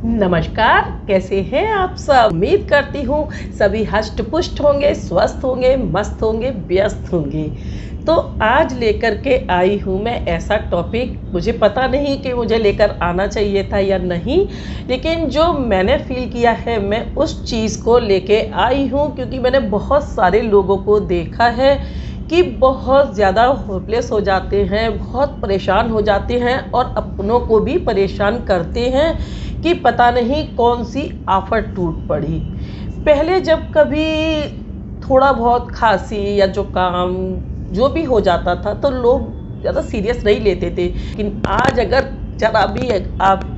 नमस्कार, कैसे हैं आप सब। उम्मीद करती हूँ सभी हष्ट पुष्ट होंगे, स्वस्थ होंगे, मस्त होंगे, व्यस्त होंगे। तो आज लेकर के आई हूँ मैं ऐसा टॉपिक, मुझे पता नहीं कि मुझे लेकर आना चाहिए था या नहीं, लेकिन जो मैंने फील किया है मैं उस चीज़ को लेके आई हूँ, क्योंकि मैंने बहुत सारे लोगों को देखा है कि बहुत ज़्यादा होपलेस हो जाते हैं, बहुत परेशान हो जाते हैं और अपनों को भी परेशान करते हैं कि पता नहीं कौन सी आफत टूट पड़ी। पहले जब कभी थोड़ा बहुत खांसी या जुकाम जो भी हो जाता था तो लोग ज़्यादा सीरियस नहीं लेते थे, लेकिन आज अगर ज़रा भी आप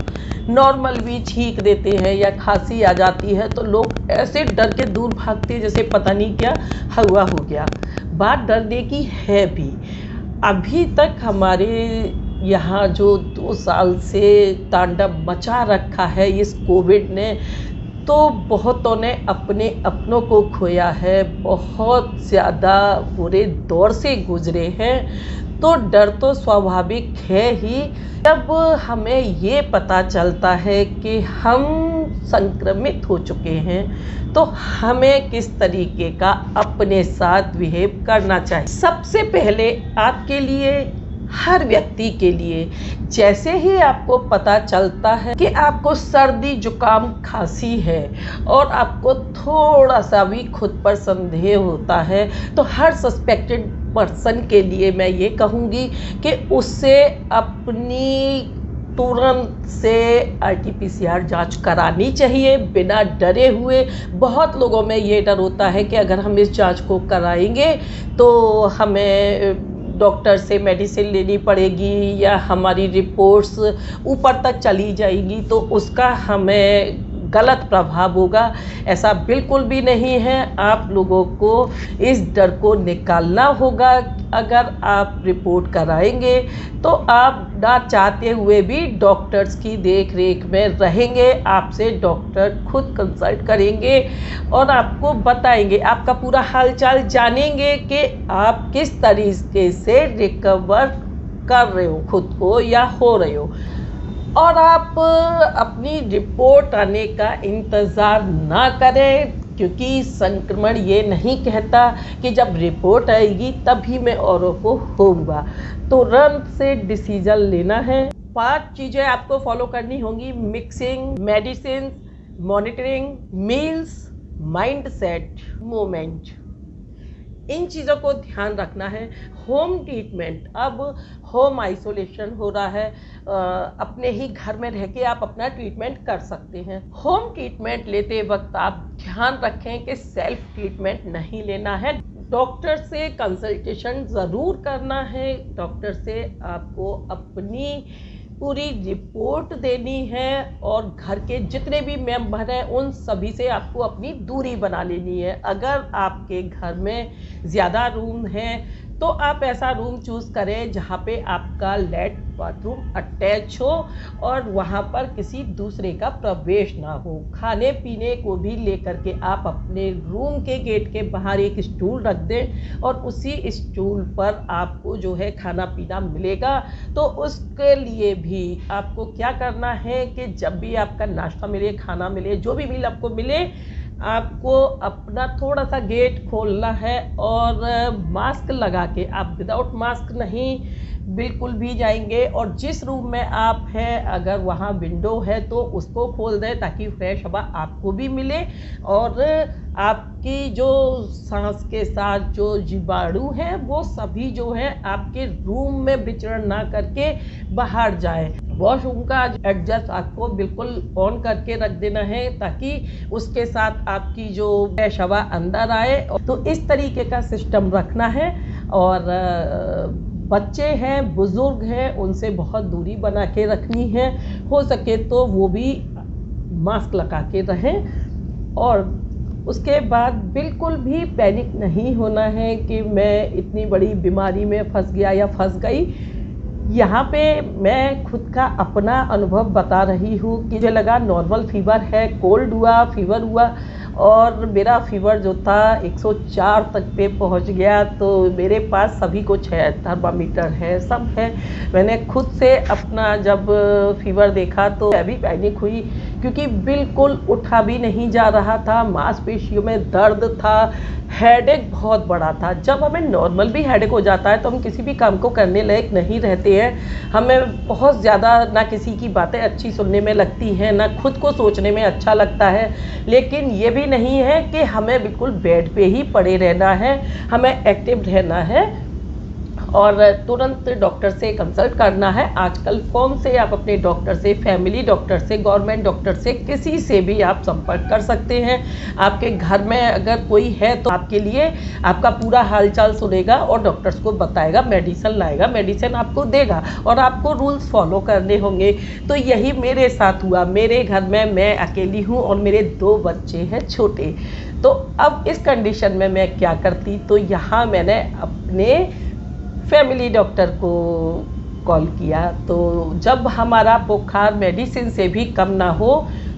नॉर्मल भी छींक देते हैं या खांसी आ जाती है तो लोग ऐसे डर के दूर भागते हैं जैसे पता नहीं क्या हुआ हो गया। बात डरने की है भी। अभी तक हमारे यहाँ जो 2 साल से तांडव मचा रखा है इस कोविड ने, तो बहुतों ने अपने अपनों को खोया है, बहुत ज़्यादा बुरे दौर से गुजरे हैं। तो डर तो स्वाभाविक है ही। जब हमें ये पता चलता है कि हम संक्रमित हो चुके हैं तो हमें किस तरीके का अपने साथ बिहेव करना चाहिए। सबसे पहले आपके लिए, हर व्यक्ति के लिए, जैसे ही आपको पता चलता है कि आपको सर्दी जुकाम खांसी है और आपको थोड़ा सा भी खुद पर संदेह होता है, तो हर सस्पेक्टेड पर्सन के लिए मैं ये कहूँगी कि उससे अपनी तुरंत से RT-PCR जांच करानी चाहिए बिना डरे हुए। बहुत लोगों में ये डर होता है कि अगर हम इस जांच को कराएंगे तो हमें डॉक्टर से मेडिसिन लेनी पड़ेगी या हमारी रिपोर्ट्स ऊपर तक चली जाएगी तो उसका हमें गलत प्रभाव होगा। ऐसा बिल्कुल भी नहीं है। आप लोगों को इस डर को निकालना होगा। अगर आप रिपोर्ट कराएंगे तो आप ना चाहते हुए भी डॉक्टर्स की देख रेख में रहेंगे। आपसे डॉक्टर खुद कंसल्ट करेंगे और आपको बताएंगे, आपका पूरा हालचाल जानेंगे कि आप किस तरीके से रिकवर कर रहे हो खुद को या हो रहे हो। और आप अपनी रिपोर्ट आने का इंतज़ार ना करें, क्योंकि संक्रमण ये नहीं कहता कि जब रिपोर्ट आएगी तभी मैं औरों को होऊंगा। तुरंत से डिसीजन लेना है। 5 चीज़ें आपको फॉलो करनी होंगी: mixing, medicine, monitoring, meals, mindset, movement. इन चीज़ों को ध्यान रखना है। होम ट्रीटमेंट, अब होम आइसोलेशन हो रहा है, अपने ही घर में रह के आप अपना ट्रीटमेंट कर सकते हैं। होम ट्रीटमेंट लेते वक्त आप ध्यान रखें कि सेल्फ ट्रीटमेंट नहीं लेना है। डॉक्टर से कंसल्टेशन ज़रूर करना है। डॉक्टर से आपको अपनी पूरी रिपोर्ट देनी है और घर के जितने भी मेंबर हैं उन सभी से आपको अपनी दूरी बना लेनी है। अगर आपके घर में ज़्यादा रूम हैं तो आप ऐसा रूम चूज़ करें जहाँ पे आपका लैट्रिन बाथरूम अटैच हो और वहाँ पर किसी दूसरे का प्रवेश ना हो। खाने पीने को भी लेकर के आप अपने रूम के गेट के बाहर एक स्टूल रख दें और उसी स्टूल पर आपको जो है खाना पीना मिलेगा। तो उसके लिए भी आपको क्या करना है कि जब भी आपका नाश्ता मिले, खाना मिले, जो भी मील आपको मिले, आपको अपना थोड़ा सा गेट खोलना है और मास्क लगा के, आप विदाउट मास्क नहीं बिल्कुल भी जाएंगे। और जिस रूम में आप हैं अगर वहाँ विंडो है तो उसको खोल दें ताकि फ्रेश हवा आपको भी मिले और आपकी जो सांस के साथ जो जीवाणु हैं वो सभी जो है आपके रूम में विचरण ना करके बाहर जाए। वॉशरूम का एडजस्ट आपको बिल्कुल ऑन करके रख देना है ताकि उसके साथ आपकी जो फ्रेश हवा अंदर आए। तो इस तरीके का सिस्टम रखना है। और बच्चे हैं, बुज़ुर्ग हैं, उनसे बहुत दूरी बना के रखनी है। हो सके तो वो भी मास्क लगा के रहें। और उसके बाद बिल्कुल भी पैनिक नहीं होना है कि मैं इतनी बड़ी बीमारी में फंस गया या फंस गई। यहाँ पे मैं खुद का अपना अनुभव बता रही हूँ कि मुझे लगा नॉर्मल फीवर है, कोल्ड हुआ, फीवर हुआ और मेरा फीवर जो था 104 तक पे पहुँच गया। तो मेरे पास सभी कुछ है, थर्मामीटर है, सब है। मैंने खुद से अपना जब फीवर देखा तो मैं भी पैनिक हुई क्योंकि बिल्कुल उठा भी नहीं जा रहा था, मांसपेशियों में दर्द था, हेडेक बहुत बड़ा था। जब हमें नॉर्मल भी हेडेक हो जाता है तो हम किसी भी काम को करने लायक नहीं रहते हैं, हमें बहुत ज़्यादा ना किसी की बातें अच्छी सुनने में लगती हैं, ना खुद को सोचने में अच्छा लगता है। लेकिन ये भी नहीं है कि हमें बिल्कुल बेड पे ही पड़े रहना है, हमें एक्टिव रहना है और तुरंत डॉक्टर से कंसल्ट करना है। आजकल फ़ोन से आप अपने डॉक्टर से, फैमिली डॉक्टर से, गवर्नमेंट डॉक्टर से, किसी से भी आप संपर्क कर सकते हैं। आपके घर में अगर कोई है तो आपके लिए आपका पूरा हालचाल सुनेगा और डॉक्टर्स को बताएगा, मेडिसिन लाएगा, मेडिसिन आपको देगा और आपको रूल्स फॉलो करने होंगे। तो यही मेरे साथ हुआ। मेरे घर में मैं अकेली हूँ और मेरे 2 बच्चे हैं छोटे। तो अब इस कंडीशन में मैं क्या करती, तो यहाँ मैंने अपने फैमिली डॉक्टर को कॉल किया। तो जब हमारा बुखार मेडिसिन से भी कम ना हो,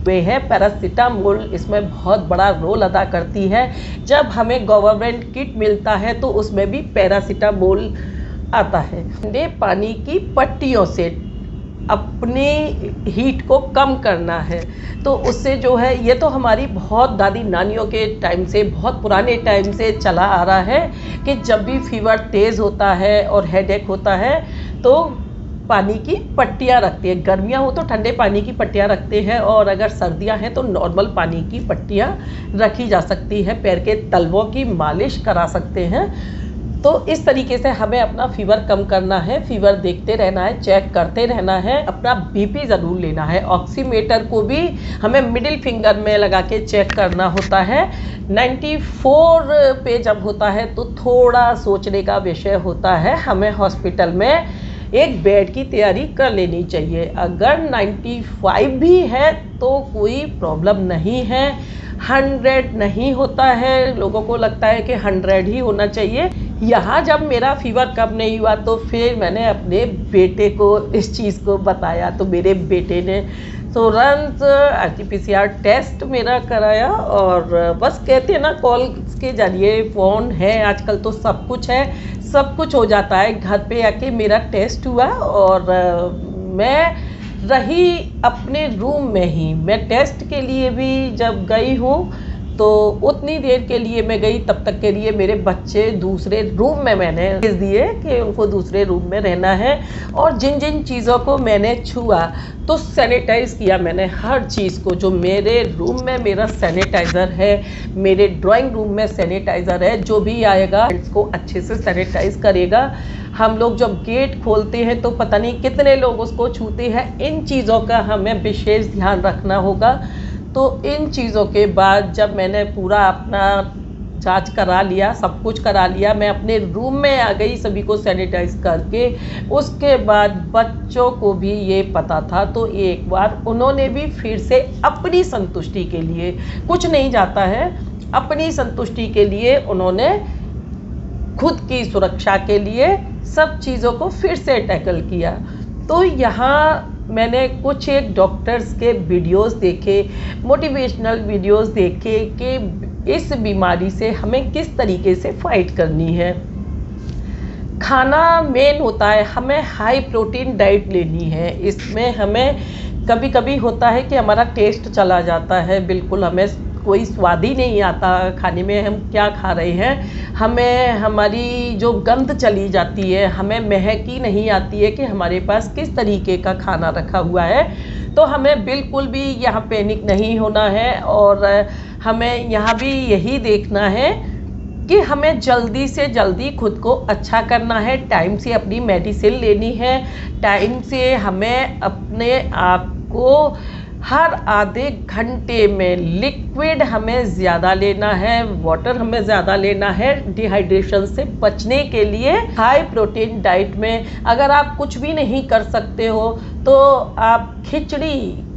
वे है पैरासीटामोल इसमें बहुत बड़ा रोल अदा करती है। जब हमें गवर्नमेंट किट मिलता है तो उसमें भी पैरासीटामोल आता है। ठंडे पानी की पट्टियों से अपने हीट को कम करना है। तो उससे जो है, ये तो हमारी बहुत दादी नानियों के टाइम से, बहुत पुराने टाइम से चला आ रहा है कि जब भी फीवर तेज़ होता है और हेडेक होता है तो पानी की पट्टियाँ रखते हैं। गर्मियाँ हो तो ठंडे पानी की पट्टियाँ रखते हैं और अगर सर्दियाँ हैं तो नॉर्मल पानी की पट्टियाँ रखी जा सकती है। पैर के तलवों की मालिश करा सकते हैं। तो इस तरीके से हमें अपना फीवर कम करना है, फीवर देखते रहना है, चेक करते रहना है, अपना बीपी ज़रूर लेना है। ऑक्सीमीटर को भी हमें मिडिल फिंगर में लगा के चेक करना होता है। 94 पे जब होता है तो थोड़ा सोचने का विषय होता है, हमें हॉस्पिटल में एक बेड की तैयारी कर लेनी चाहिए। अगर 95 भी है तो कोई प्रॉब्लम नहीं है। 100 नहीं होता है, लोगों को लगता है कि 100 ही होना चाहिए। यहाँ जब मेरा फीवर कम नहीं हुआ तो फिर मैंने अपने बेटे को इस चीज़ को बताया। तो मेरे बेटे ने तुरंत RT-PCR टेस्ट मेरा कराया और बस कहते हैं ना, कॉल के जरिए, फ़ोन है आजकल तो सब कुछ है, सब कुछ हो जाता है। घर पे आके मेरा टेस्ट हुआ और मैं रही अपने रूम में ही। मैं टेस्ट के लिए भी जब गई हूँ तो उतनी देर के लिए मैं गई, तब तक के लिए मेरे बच्चे दूसरे रूम में मैंने भेज दिए कि उनको दूसरे रूम में रहना है। और जिन जिन चीज़ों को मैंने छुआ तो सैनिटाइज़ किया मैंने हर चीज़ को। जो मेरे रूम में मेरा सैनिटाइज़र है, मेरे ड्राइंग रूम में सैनिटाइज़र है, जो भी आएगा इसको अच्छे से सैनिटाइज़ करेगा। हम लोग जब गेट खोलते हैं तो पता नहीं कितने लोग उसको छूते हैं। इन चीज़ों का हमें विशेष ध्यान रखना होगा। तो इन चीज़ों के बाद जब मैंने पूरा अपना जांच करा लिया, सब कुछ करा लिया, मैं अपने रूम में आ गई सभी को सैनिटाइज करके। उसके बाद बच्चों को भी ये पता था तो एक बार उन्होंने भी फिर से अपनी संतुष्टि के लिए, कुछ नहीं जाता है, अपनी संतुष्टि के लिए उन्होंने खुद की सुरक्षा के लिए सब चीज़ों को फिर से टैकल किया। तो यहाँ मैंने कुछ एक डॉक्टर्स के वीडियोस देखे, मोटिवेशनल वीडियोस देखे कि इस बीमारी से हमें किस तरीके से फाइट करनी है। खाना मेन होता है, हमें हाई प्रोटीन डाइट लेनी है। इसमें हमें कभी कभी होता है कि हमारा टेस्ट चला जाता है, बिल्कुल हमें कोई स्वाद ही नहीं आता खाने में, हम क्या खा रहे हैं, हमें हमारी जो गंध चली जाती है, हमें महक ही नहीं आती है कि हमारे पास किस तरीके का खाना रखा हुआ है। तो हमें बिल्कुल भी यहाँ पैनिक नहीं होना है और हमें यहाँ भी यही देखना है कि हमें जल्दी से जल्दी खुद को अच्छा करना है। टाइम से अपनी मेडिसिन लेनी है, टाइम से हमें अपने आप को हर आधे घंटे में लिक्विड हमें ज़्यादा लेना है, वाटर हमें ज़्यादा लेना है डिहाइड्रेशन से बचने के लिए। हाई प्रोटीन डाइट में अगर आप कुछ भी नहीं कर सकते हो तो आप खिचड़ी,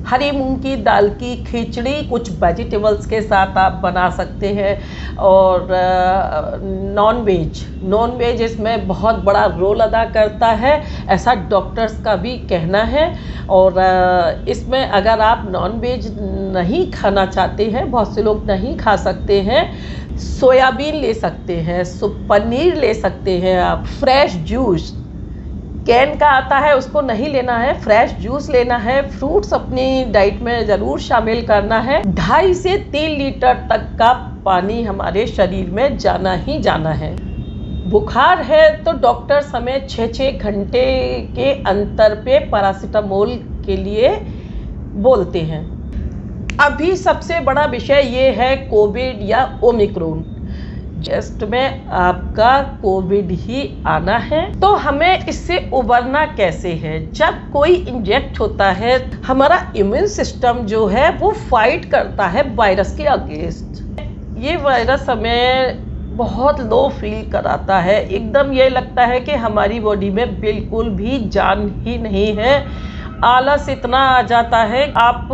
हरी मूंग की दाल की खिचड़ी कुछ वेजिटेबल्स के साथ आप बना सकते हैं। और नॉन वेज इसमें बहुत बड़ा रोल अदा करता है, ऐसा डॉक्टर्स का भी कहना है। और इसमें अगर आप नॉन वेज नहीं खाना चाहते हैं, बहुत से लोग नहीं खा सकते हैं, सोयाबीन ले सकते हैं, पनीर ले सकते हैं, आप फ्रेश जूस कैन का आता है उसको नहीं लेना है, फ्रेश जूस लेना है, फ्रूट्स अपनी डाइट में ज़रूर शामिल करना है। 2.5 से 3 लीटर तक का पानी हमारे शरीर में जाना ही जाना है। बुखार है तो डॉक्टर्स हमें 6-6 घंटे के अंतर पे पैरासीटामोल के लिए बोलते हैं। अभी सबसे बड़ा विषय ये है कोविड या ओमिक्रॉन। जस्ट में आपका कोविड ही आना है, तो हमें इससे उबरना कैसे है? जब कोई इंजेक्ट होता है, हमारा इम्यून सिस्टम जो है वो फाइट करता है वायरस के अगेंस्ट। ये वायरस हमें बहुत लो फील कराता है, एकदम ये लगता है कि हमारी बॉडी में बिल्कुल भी जान ही नहीं है। आलस इतना आ जाता है, आप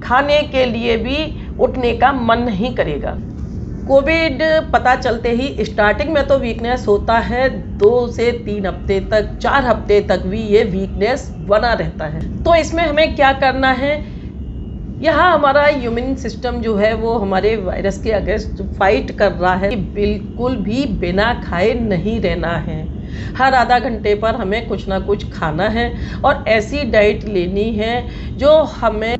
खाने के लिए भी उठने का मन नहीं करेगा। कोविड पता चलते ही स्टार्टिंग में तो वीकनेस होता है, 2 से 3 हफ्ते तक, 4 हफ्ते तक भी ये वीकनेस बना रहता है। तो इसमें हमें क्या करना है? यहाँ हमारा इम्यून सिस्टम जो है वो हमारे वायरस के अगेंस्ट फाइट कर रहा है। बिल्कुल भी बिना खाए नहीं रहना है, हर आधा घंटे पर हमें कुछ ना कुछ खाना है और ऐसी डाइट लेनी है जो हमें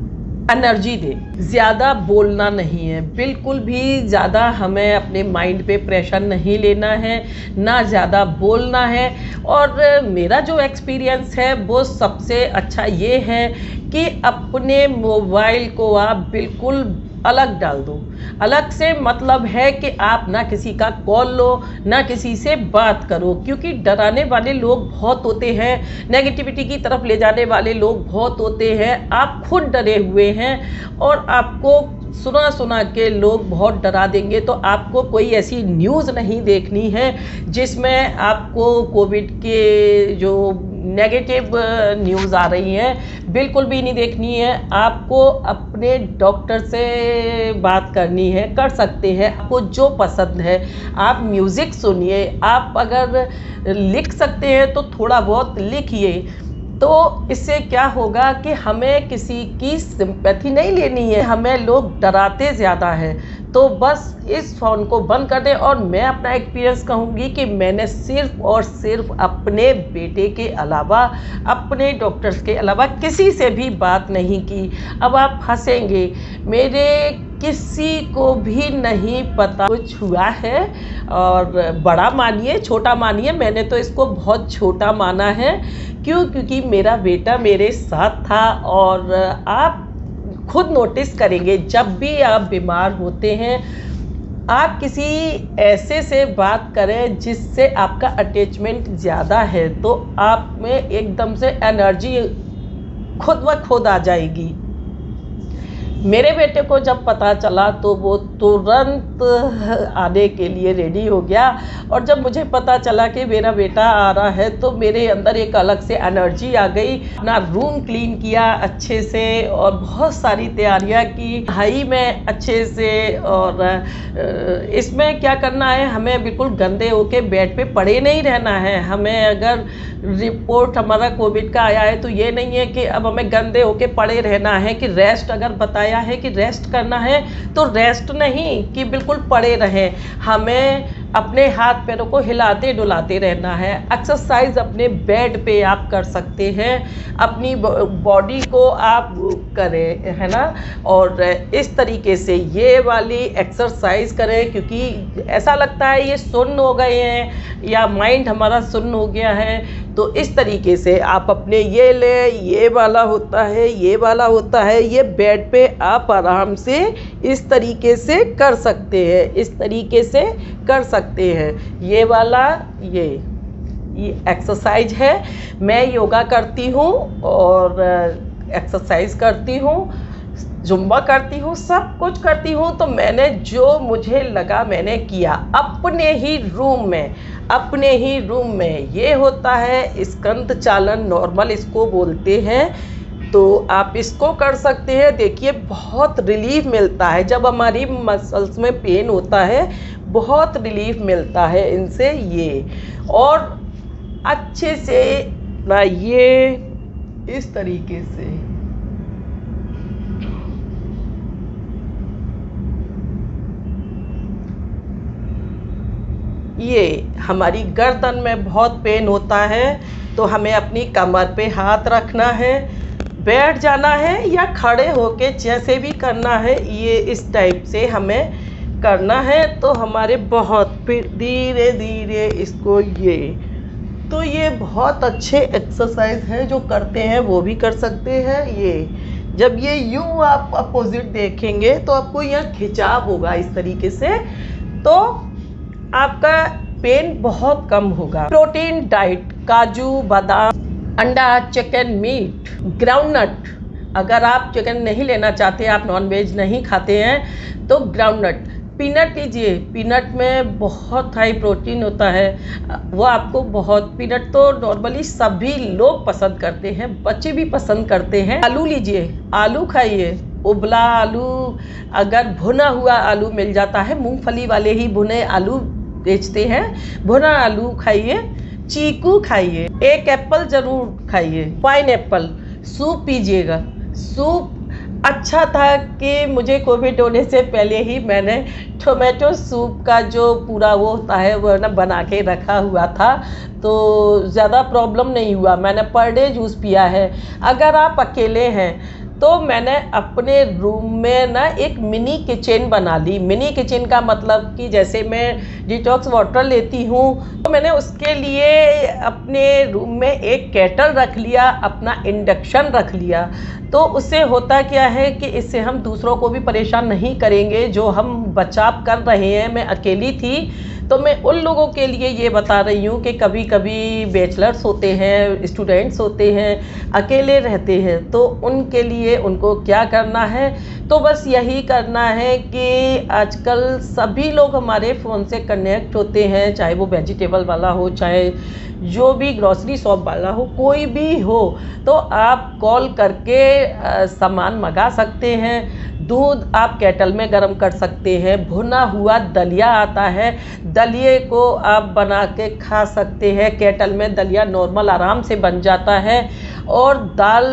एनर्जी दे। ज़्यादा बोलना नहीं है, बिल्कुल भी ज़्यादा हमें अपने माइंड पे प्रेशर नहीं लेना है, ना ज़्यादा बोलना है। और मेरा जो एक्सपीरियंस है वो सबसे अच्छा ये है कि अपने मोबाइल को आप बिल्कुल अलग डाल दो। अलग से मतलब है कि आप ना किसी का कॉल लो, ना किसी से बात करो, क्योंकि डराने वाले लोग बहुत होते हैं, नेगेटिविटी की तरफ ले जाने वाले लोग बहुत होते हैं। आप खुद डरे हुए हैं और आपको सुना सुना के लोग बहुत डरा देंगे। तो आपको कोई ऐसी न्यूज़ नहीं देखनी है जिसमें आपको कोविड के जो नेगेटिव न्यूज़ आ रही हैं बिल्कुल भी नहीं देखनी है। आपको अपने डॉक्टर से बात करनी है, कर सकते हैं। आपको जो पसंद है आप म्यूज़िक सुनिए, आप अगर लिख सकते हैं तो थोड़ा बहुत लिखिए। तो इससे क्या होगा कि हमें किसी की सिंपैथी नहीं लेनी है, हमें लोग डराते ज़्यादा हैं। तो बस इस फ़ोन को बंद कर दें। और मैं अपना एक्सपीरियंस कहूँगी कि मैंने सिर्फ़ और सिर्फ अपने बेटे के अलावा, अपने डॉक्टर्स के अलावा किसी से भी बात नहीं की। अब आप हंसेंगे, मेरे किसी को भी नहीं पता कुछ हुआ है। और बड़ा मानिए छोटा मानिए, मैंने तो इसको बहुत छोटा माना है। क्यों? क्योंकि मेरा बेटा मेरे साथ था। और आप खुद नोटिस करेंगे जब भी आप बीमार होते हैं, आप किसी ऐसे से बात करें जिससे आपका अटैचमेंट ज़्यादा है, तो आप में एकदम से एनर्जी खुद ब खुद आ जाएगी। मेरे बेटे को जब पता चला तो वो तुरंत आने के लिए रेडी हो गया। और जब मुझे पता चला कि मेरा बेटा आ रहा है तो मेरे अंदर एक अलग से एनर्जी आ गई। अपना रूम क्लीन किया अच्छे से और बहुत सारी तैयारियां की, नहाई में अच्छे से। और इसमें क्या करना है, हमें बिल्कुल गंदे होके बेड पे पड़े नहीं रहना है। हमें अगर रिपोर्ट हमारा कोविड का आया है तो ये नहीं है कि अब हमें गंदे होके पड़े रहना है। कि रेस्ट अगर बताया है कि रेस्ट करना है तो रेस्ट नहीं कि बिल्कुल पड़े रहें। हमें अपने हाथ पैरों को हिलाते डुलाते रहना है। एक्सरसाइज अपने बेड पे आप कर सकते हैं, अपनी बॉडी को आप करें, है ना। और इस तरीके से ये वाली एक्सरसाइज करें, क्योंकि ऐसा लगता है ये सुन्न हो गए हैं या माइंड हमारा सुन्न हो गया है। तो इस तरीके से आप अपने ये लें, ये वाला होता है, ये वाला होता है, ये बेड पे आप आराम से इस तरीके से कर सकते हैं, इस तरीके से कर सकते हैं। ये वाला ये एक्सरसाइज है। मैं योगा करती हूँ और एक्सरसाइज करती हूँ, जुम्बा करती हूँ, सब कुछ करती हूँ। तो मैंने जो मुझे लगा मैंने किया अपने ही रूम में, अपने ही रूम में। ये होता है स्कंद चालन, नॉर्मल इसको बोलते हैं। तो आप इसको कर सकते हैं। देखिए बहुत रिलीफ मिलता है जब हमारी मसल्स में पेन होता है, बहुत रिलीफ मिलता है इनसे। ये और अच्छे से ना ये इस तरीके से ये हमारी गर्दन में बहुत पेन होता है तो हमें अपनी कमर पे हाथ रखना है, बैठ जाना है या खड़े होके जैसे भी करना है, ये इस टाइप से हमें करना है। तो हमारे बहुत फिर धीरे धीरे इसको तो ये बहुत अच्छे एक्सरसाइज है, जो करते हैं वो भी कर सकते हैं। ये जब ये यूं आप अपोजिट देखेंगे तो आपको यहाँ खिंचाव होगा इस तरीके से, तो आपका पेन बहुत कम होगा। प्रोटीन डाइट, काजू, बादाम, अंडा, चिकन, मीट, ग्राउंडनट। अगर आप चिकन नहीं लेना चाहते, आप नॉनवेज नहीं खाते हैं, तो ग्राउंडनट, पीनट लीजिए। पीनट में बहुत हाई प्रोटीन होता है, वो आपको बहुत, पीनट तो नॉर्मली सभी लोग पसंद करते हैं, बच्चे भी पसंद करते हैं। आलू लीजिए, आलू खाइए, उबला आलू, अगर भुना हुआ आलू मिल जाता है, मूंगफली वाले ही भुने आलू बेचते हैं, भुना आलू खाइए। चीकू खाइए, एक एप्पल ज़रूर खाइए, पाइन एप्पल। सूप पीजिएगा। सूप अच्छा था कि मुझे कोविड होने से पहले ही मैंने टोमेटो सूप का जो पूरा वो होता है वो ना बना के रखा हुआ था, तो ज़्यादा प्रॉब्लम नहीं हुआ। मैंने पर डे जूस पिया है। अगर आप अकेले हैं तो मैंने अपने रूम में ना एक मिनी किचन बना ली। मिनी किचन का मतलब कि जैसे मैं डिटॉक्स वाटर लेती हूँ, तो मैंने उसके लिए अपने रूम में एक केटल रख लिया, अपना इंडक्शन रख लिया। तो उससे होता क्या है कि इससे हम दूसरों को भी परेशान नहीं करेंगे, जो हम बचाव कर रहे हैं। मैं अकेली थी तो मैं उन लोगों के लिए ये बता रही हूँ कि कभी कभी बैचलर्स होते हैं, स्टूडेंट्स होते हैं, अकेले रहते हैं, तो उनके लिए उनको क्या करना है, तो बस यही करना है कि आजकल सभी लोग हमारे फ़ोन से कनेक्ट होते हैं, चाहे वो वेजिटेबल वाला हो, चाहे जो भी ग्रॉसरी शॉप वाला हो, कोई भी हो, तो आप कॉल करके सामान मंगा सकते हैं। दूध आप केटल में गर्म कर सकते हैं। भुना हुआ दलिया आता है, दलिए को आप बना के खा सकते हैं। केटल में दलिया नॉर्मल आराम से बन जाता है। और दाल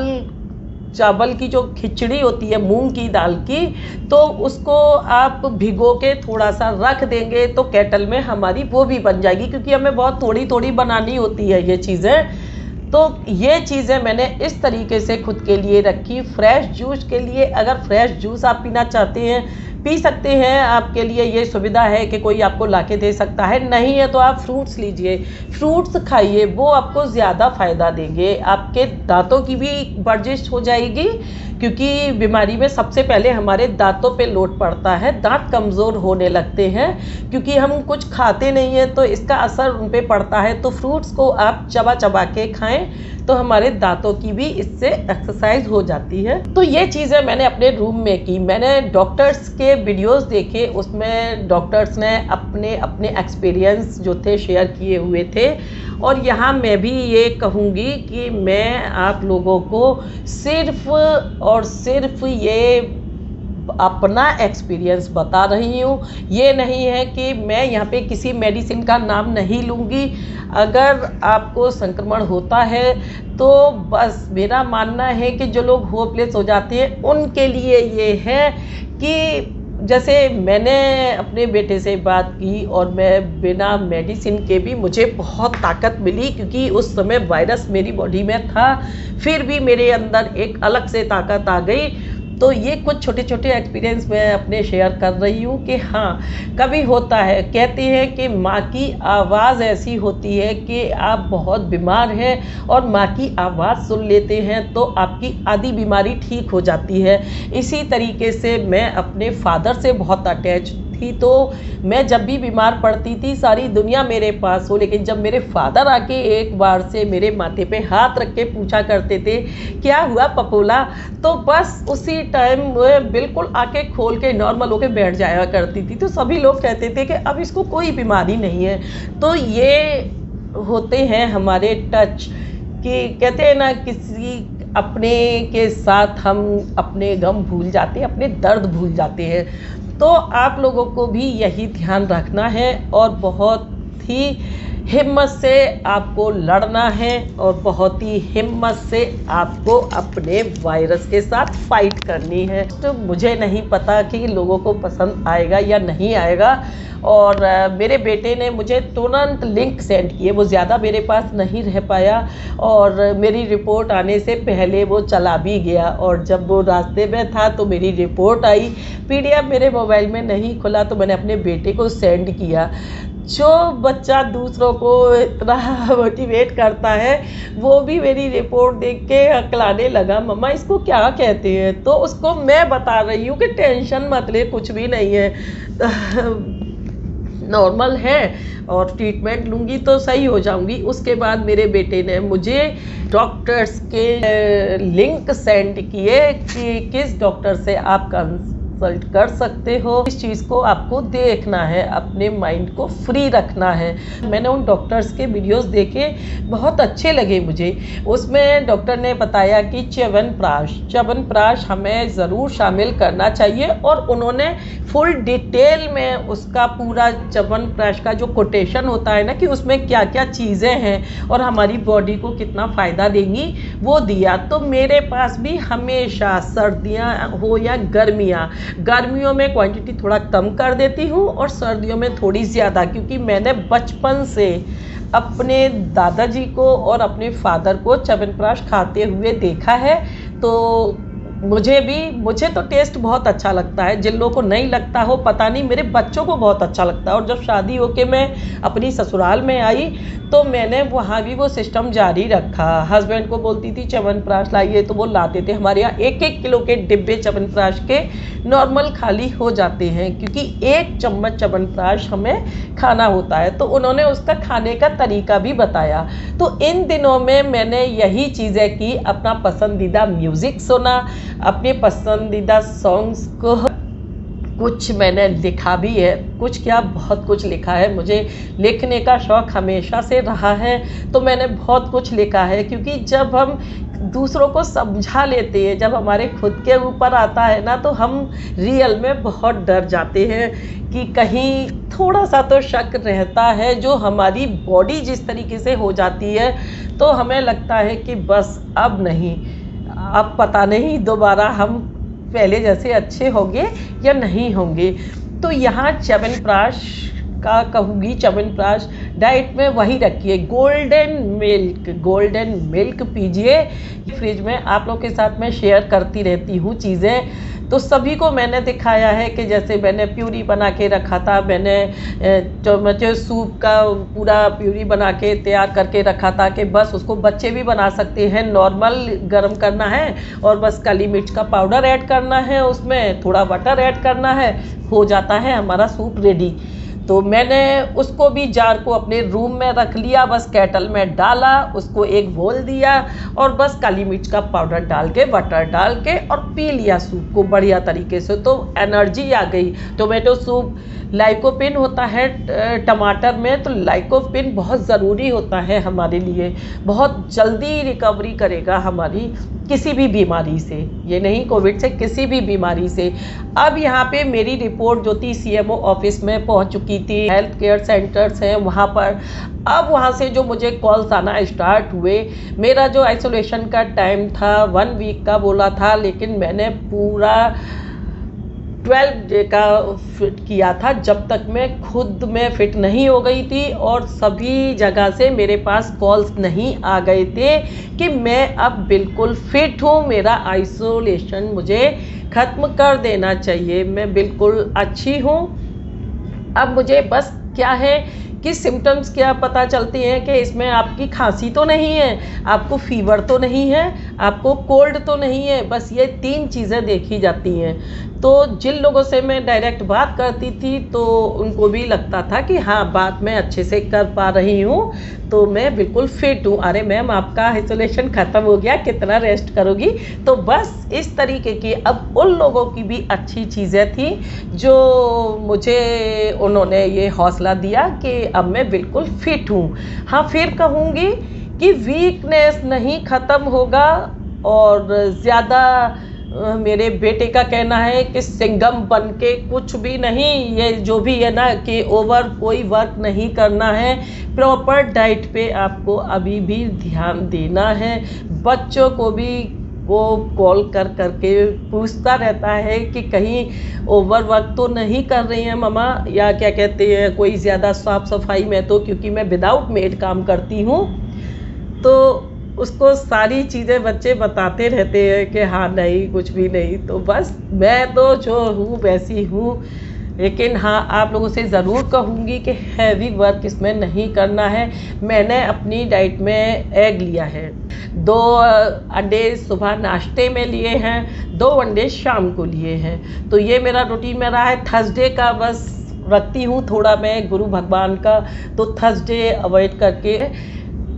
चावल की जो खिचड़ी होती है मूंग की दाल की, तो उसको आप भिगो के थोड़ा सा रख देंगे तो केटल में हमारी वो भी बन जाएगी, क्योंकि हमें बहुत थोड़ी थोड़ी बनानी होती है ये चीज़ें। तो ये चीज़ें मैंने इस तरीके से खुद के लिए रखी। फ्रेश जूस के लिए, अगर फ्रेश जूस आप पीना चाहते हैं पी सकते हैं, आपके लिए ये सुविधा है कि कोई आपको लाके दे सकता है। नहीं है तो आप फ्रूट्स लीजिए, फ्रूट्स खाइए, वो आपको ज़्यादा फ़ायदा देंगे। आपके दांतों की भी वर्जिश हो जाएगी, क्योंकि बीमारी में सबसे पहले हमारे दांतों पे लोड पड़ता है। दांत कमज़ोर होने लगते हैं क्योंकि हम कुछ खाते नहीं हैं, तो इसका असर उन पे पड़ता है। तो फ्रूट्स को आप चबा चबा के खाएं तो हमारे दांतों की भी इससे एक्सरसाइज हो जाती है। तो ये चीज़ें मैंने अपने रूम में की। मैंने डॉक्टर्स के वीडियोस देखे, उसमें डॉक्टर्स ने अपने अपने एक्सपीरियंस जो थे शेयर किए हुए थे। और यहाँ मैं भी ये कहूँगी कि मैं आप लोगों को सिर्फ और सिर्फ ये अपना एक्सपीरियंस बता रही हूँ। ये नहीं है कि मैं यहाँ पे किसी मेडिसिन का नाम नहीं लूँगी। अगर आपको संक्रमण होता है तो बस मेरा मानना है कि जो लोग होपलेस हो जाते हैं उनके लिए ये है कि जैसे मैंने अपने बेटे से बात की और मैं बिना मेडिसिन के भी मुझे बहुत ताकत मिली, क्योंकि उस समय वायरस मेरी बॉडी में था, फिर भी मेरे अंदर एक अलग से ताकत आ गई। तो ये कुछ छोटे छोटे एक्सपीरियंस मैं अपने शेयर कर रही हूँ कि हाँ, कभी होता है, कहते हैं कि माँ की आवाज़ ऐसी होती है कि आप बहुत बीमार हैं और माँ की आवाज़ सुन लेते हैं तो आपकी आधी बीमारी ठीक हो जाती है। इसी तरीके से मैं अपने फादर से बहुत अटैच थी, तो मैं जब भी बीमार पड़ती थी सारी दुनिया मेरे पास हो, लेकिन जब मेरे फादर आके एक बार से मेरे माथे पे हाथ रख के पूछा करते थे क्या हुआ पपोला, तो बस उसी टाइम बिल्कुल आके खोल के नॉर्मल होके बैठ जाया करती थी। तो सभी लोग कहते थे कि अब इसको कोई बीमारी नहीं है। तो ये होते हैं हमारे टच, कि कहते हैं ना किसी अपने के साथ हम अपने गम भूल जाते हैं, अपने दर्द भूल जाते हैं। तो आप लोगों को भी यही ध्यान रखना है और बहुत ही हिम्मत से आपको लड़ना है और बहुत ही हिम्मत से आपको अपने वायरस के साथ फाइट करनी है। तो मुझे नहीं पता कि लोगों को पसंद आएगा या नहीं आएगा, और मेरे बेटे ने मुझे तुरंत लिंक सेंड किए, वो ज़्यादा मेरे पास नहीं रह पाया और मेरी रिपोर्ट आने से पहले वो चला भी गया, और जब वो रास्ते में था तो मेरी रिपोर्ट आई। PDF मेरे मोबाइल में नहीं खुला तो मैंने अपने बेटे को सेंड किया। जो बच्चा दूसरों को इतना मोटिवेट करता है वो भी मेरी रिपोर्ट देख के हकलाने लगा, मम्मा इसको क्या कहते हैं। तो उसको मैं बता रही हूँ कि टेंशन मत ले, कुछ भी नहीं है, नॉर्मल है और ट्रीटमेंट लूँगी तो सही हो जाऊँगी। उसके बाद मेरे बेटे ने मुझे डॉक्टर्स के लिंक सेंड किए कि किस डॉक्टर से आप कंसल्ट कर सकते हो। इस चीज़ को आपको देखना है, अपने माइंड को फ्री रखना है। मैंने उन डॉक्टर्स के वीडियोस देखे, बहुत अच्छे लगे मुझे। उसमें डॉक्टर ने बताया कि च्यवनप्राश हमें ज़रूर शामिल करना चाहिए, और उन्होंने फुल डिटेल में उसका पूरा च्यवनप्राश का जो कोटेशन होता है ना कि उसमें क्या क्या चीज़ें हैं और हमारी बॉडी को कितना फ़ायदा देंगी वो दिया। तो मेरे पास भी हमेशा सर्दियाँ हो या गर्मियों में क्वांटिटी थोड़ा कम कर देती हूँ और सर्दियों में थोड़ी ज़्यादा, क्योंकि मैंने बचपन से अपने दादाजी को और अपने फादर को च्यवनप्राश खाते हुए देखा है। तो मुझे तो टेस्ट बहुत अच्छा लगता है। जिन लोगों को नहीं लगता हो पता नहीं, मेरे बच्चों को बहुत अच्छा लगता है। और जब शादी होके मैं अपनी ससुराल में आई तो मैंने वहाँ भी वो सिस्टम जारी रखा। हस्बैंड को बोलती थी च्यवनप्राश लाइए तो वो लाते थे। हमारे यहाँ 1-1 किलो के डिब्बे च्यवनप्राश के नॉर्मल खाली हो जाते हैं, क्योंकि 1 चम्मच च्यवनप्राश हमें खाना होता है। तो उन्होंने उसका खाने का तरीका भी बताया। तो इन दिनों में मैंने यही चीज़ें की, अपना पसंदीदा म्यूज़िक सुना, अपने पसंदीदा सॉन्ग्स को कुछ मैंने लिखा भी है, कुछ क्या बहुत कुछ लिखा है। मुझे लिखने का शौक़ हमेशा से रहा है, तो मैंने बहुत कुछ लिखा है। क्योंकि जब हम दूसरों को समझा लेते हैं, जब हमारे खुद के ऊपर आता है ना, तो हम रियल में बहुत डर जाते हैं कि कहीं थोड़ा सा तो शक रहता है। जो हमारी बॉडी जिस तरीके से हो जाती है तो हमें लगता है कि बस अब नहीं, अब पता नहीं दोबारा हम पहले जैसे अच्छे होंगे या नहीं होंगे। तो यहाँ च्यवनप्राश का कहूँगी, च्यवनप्राश डाइट में वही रखिए। गोल्डन मिल्क पीजिए। फ्रिज में आप लोग के साथ मैं शेयर करती रहती हूँ चीज़ें, तो सभी को मैंने दिखाया है कि जैसे मैंने प्यूरी बना के रखा था, मैंने टमाटो सूप का पूरा प्यूरी बना के तैयार करके रखा था कि बस उसको बच्चे भी बना सकते हैं। नॉर्मल गरम करना है और बस काली मिर्च का पाउडर ऐड करना है, उसमें थोड़ा बटर ऐड करना है, हो जाता है हमारा सूप रेडी। तो मैंने उसको भी जार को अपने रूम में रख लिया, बस केटल में डाला, उसको एक बोल दिया और बस काली मिर्च का पाउडर डाल के, बटर डाल के और पी लिया सूप को बढ़िया तरीके से। तो एनर्जी आ गई। टोमेटो सूप लाइकोपिन होता है टमाटर में, तो लाइकोपिन बहुत ज़रूरी होता है हमारे लिए, बहुत जल्दी रिकवरी करेगा हमारी किसी भी बीमारी से, ये नहीं कोविड से, किसी भी बीमारी से। अब यहाँ पे मेरी रिपोर्ट जो थी CMO ऑफिस में पहुँच चुकी थी, हेल्थ केयर सेंटर्स हैं वहाँ पर। अब वहाँ से जो मुझे कॉल्स आना स्टार्ट हुए, मेरा जो आइसोलेशन का टाइम था 1 वीक का बोला था, लेकिन मैंने पूरा 12 डे का फिट किया था, जब तक मैं खुद में फिट नहीं हो गई थी और सभी जगह से मेरे पास कॉल्स नहीं आ गए थे कि मैं अब बिल्कुल फिट हूँ, मेरा आइसोलेशन मुझे ख़त्म कर देना चाहिए, मैं बिल्कुल अच्छी हूँ। अब मुझे बस क्या है कि सिम्टम्स क्या पता चलती हैं कि इसमें आपकी खांसी तो नहीं है, आपको फीवर तो नहीं है, आपको कोल्ड तो नहीं है, बस ये 3 चीज़ें देखी जाती हैं। तो जिन लोगों से मैं डायरेक्ट बात करती थी तो उनको भी लगता था कि हाँ, बात मैं अच्छे से कर पा रही हूँ, तो मैं बिल्कुल फिट हूँ। अरे मैम, आपका आइसोलेशन ख़त्म हो गया, कितना रेस्ट करोगी? तो बस इस तरीके की अब उन लोगों की भी अच्छी चीज़ें थी जो मुझे उन्होंने ये हौसला दिया कि अब मैं बिल्कुल फिट हूँ। हाँ, फिर कहूँगी कि वीकनेस नहीं ख़त्म होगा और ज़्यादा मेरे बेटे का कहना है कि सिंघम बन के कुछ भी नहीं, ये जो भी है ना कि ओवर कोई वर्क नहीं करना है, प्रॉपर डाइट पे आपको अभी भी ध्यान देना है। बच्चों को भी वो कॉल कर करके पूछता रहता है कि कहीं ओवर वर्क तो नहीं कर रही हैं मम्मा, या क्या कहते हैं कोई ज़्यादा साफ़ सफाई में, तो क्योंकि मैं विदाउट मेड काम करती हूँ तो उसको सारी चीज़ें बच्चे बताते रहते हैं कि हाँ नहीं कुछ भी नहीं। तो बस मैं तो जो हूँ वैसी हूँ, लेकिन हाँ आप लोगों से ज़रूर कहूँगी कि हैवी वर्क इसमें नहीं करना है। मैंने अपनी डाइट में एग लिया है, 2 अंडे सुबह नाश्ते में लिए हैं, 2 अंडे शाम को लिए हैं। तो ये मेरा रूटीन में रहा है। थर्सडे का बस रखती हूँ थोड़ा मैं गुरु भगवान का, तो थर्सडे अवॉइड करके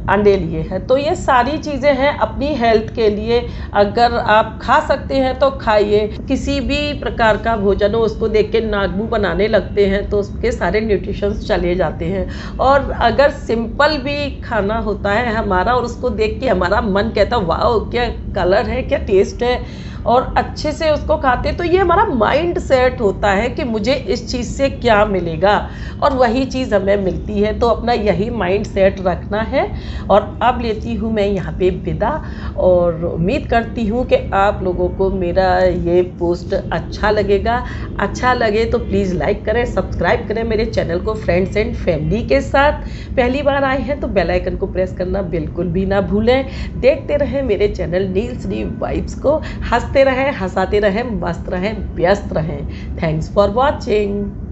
अंडे लिए हैं। तो ये सारी चीज़ें हैं अपनी हेल्थ के लिए, अगर आप खा सकते हैं तो खाइए। किसी भी प्रकार का भोजन हो उसको देख के नागबू बनाने लगते हैं तो उसके सारे न्यूट्रिशंस चले जाते हैं। और अगर सिंपल भी खाना होता है हमारा और उसको देख के हमारा मन कहता है वाह क्या कलर है, क्या टेस्ट है, और अच्छे से उसको खाते तो ये हमारा माइंड सेट होता है कि मुझे इस चीज़ से क्या मिलेगा और वही चीज़ हमें मिलती है। तो अपना यही माइंड सेट रखना है। और अब लेती हूँ मैं यहाँ पे विदा, और उम्मीद करती हूँ कि आप लोगों को मेरा ये पोस्ट अच्छा लगेगा। अच्छा लगे तो प्लीज़ लाइक करें, सब्सक्राइब करें मेरे चैनल को फ्रेंड्स एंड फैमिली के साथ। पहली बार आए हैं तो बेल आइकन को प्रेस करना बिल्कुल भी ना भूलें। देखते रहें मेरे चैनल नील्स डी वाइब्स को, हंसते रहें, हंसाते रहें, मस्त रहें, व्यस्त रहें। Thanks for watching.